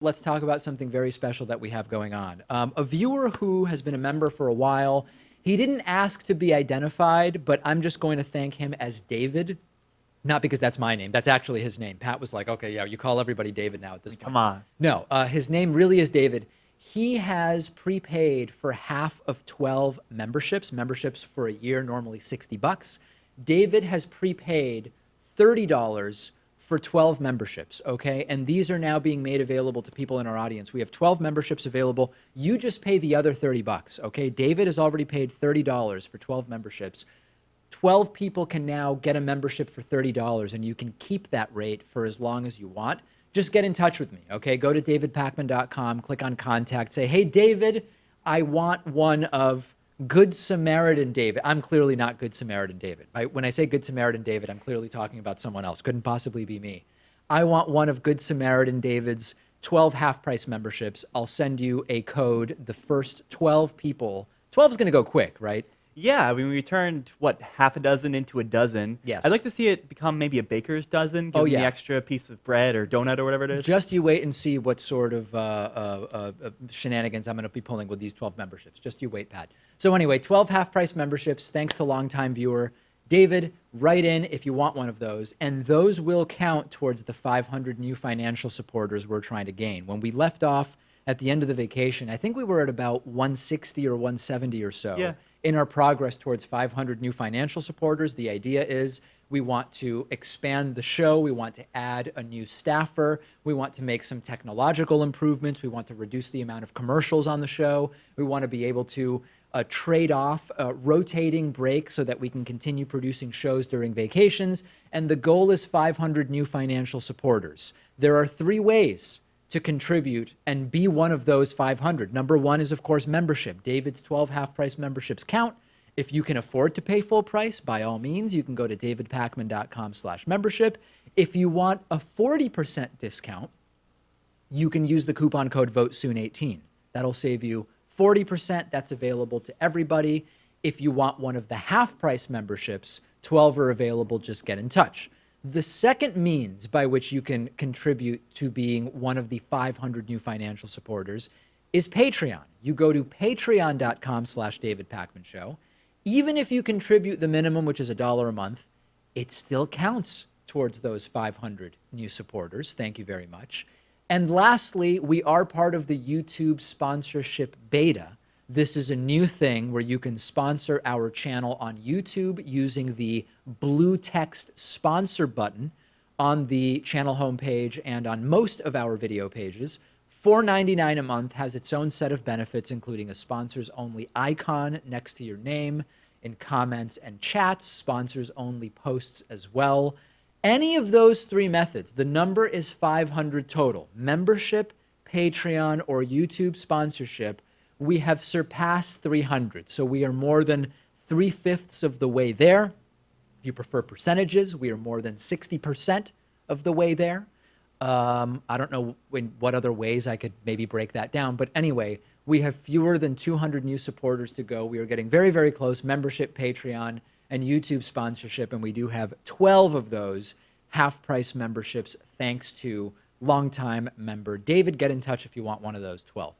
Let's talk about something very special that we have going on. A viewer who has been a member for a while, he didn't ask to be identified, but I'm just going to thank him as David. Not because that's my name. That's actually his name. Pat was like, okay, yeah, you call everybody David now at this point. Come on. No, his name really is David. He has prepaid for half of 12 memberships. Memberships for a year, normally $60. David has prepaid $30 for 12 memberships, okay? And these are now being made available to people in our audience. We have 12 memberships available. You just pay the other $30, okay? David has already paid $30 for 12 memberships. 12 people can now get a membership for $30, and you can keep that rate for as long as you want. Just get in touch with me, okay? Go to davidpakman.com, click on contact, say, hey, David, I want one of Good Samaritan David. I'm clearly not Good Samaritan David. When I say Good Samaritan David, I'm clearly talking about someone else. Couldn't possibly be me. I want one of Good Samaritan David's 12 half-price memberships. I'll send you a code. The first 12 people, 12 is going to go quick, right? Yeah, I mean, we turned, what, half a dozen into a dozen. Yes. I'd like to see it become maybe a baker's dozen, give them the extra piece of bread or donut or whatever it is. Just you wait and see what sort of shenanigans I'm going to be pulling with these 12 memberships. Just you wait, Pat. So anyway, 12 half-price memberships, thanks to longtime viewer David. Write in if you want one of those, and those will count towards the 500 new financial supporters we're trying to gain. When we left off at the end of the vacation, I think we were at about 160 or 170 or so. Yeah. In our progress towards 500 new financial supporters. The idea is we want to expand the show. We want to add a new staffer. We want to make some technological improvements. We want to reduce the amount of commercials on the show. We want to be able to trade off rotating breaks so that we can continue producing shows during vacations. And the goal is 500 new financial supporters. There are 3 ways to contribute and be one of those 500. Number 1 is, of course, membership. David's 12 half-price memberships count. If you can afford to pay full price, by all means, you can go to davidpakman.com/membership. If you want a 40% discount, you can use the coupon code VOTESOON18. That'll save you 40%. That's available to everybody. If you want one of the half-price memberships, 12 are available. Just get in touch. The second means by which you can contribute to being one of the 500 new financial supporters is Patreon. You go to patreon.com/DavidPakmanShow. Even if you contribute the minimum, which is $1 a month, it still counts towards those 500 new supporters. Thank you very much. And lastly, we are part of the YouTube sponsorship beta. This is a new thing where you can sponsor our channel on YouTube using the blue text sponsor button on the channel homepage and on most of our video pages. $4.99 a month has its own set of benefits, including a sponsors only icon next to your name in comments and chats, sponsors only posts as well. Any of those 3 methods, the number is 500 total. Membership, Patreon, or YouTube sponsorship, we have surpassed 300. So we are more than 3/5 of the way there. If you prefer percentages, we are more than 60% of the way there. I don't know in what other ways I could maybe break that down. But anyway, we have fewer than 200 new supporters to go. We are getting very, very close. Membership, Patreon, and YouTube sponsorship. And we do have 12 of those half-price memberships thanks to longtime member David. Get in touch if you want one of those 12.